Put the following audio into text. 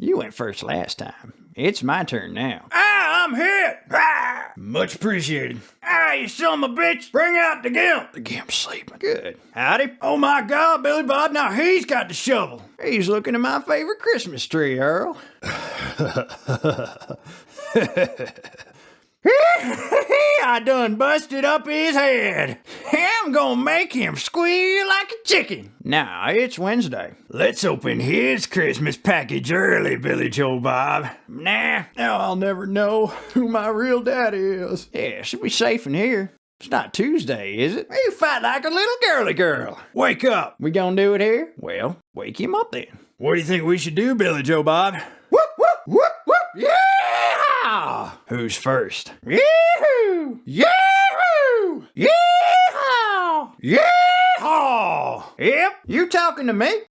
You went first last time. It's my turn now. Ah, I'm hit! Ah! Much appreciated. Ah, you son of a bitch! Bring out the gimp! The gimp's sleeping. Good. Howdy. Oh my God, Billy Bob, now he's got the shovel. He's looking at my favorite Christmas tree, Earl. I done busted up his head. I'm gonna make him squeal like a chicken. Now, it's Wednesday. Let's open his Christmas package early, Billy Joe Bob. Nah, I'll never know who my real daddy is. Yeah, should be safe in here. It's not Tuesday, is it? You fight like a little girly girl. Wake up. We gonna do it here? Well, wake him up then. What do you think we should do, Billy Joe Bob? Whoop, whoop, whoop, whoop, yeah! Who's first? Yee-hoo! Yee-hoo! Yee-haw! Yee-haw! Yep, you talking to me?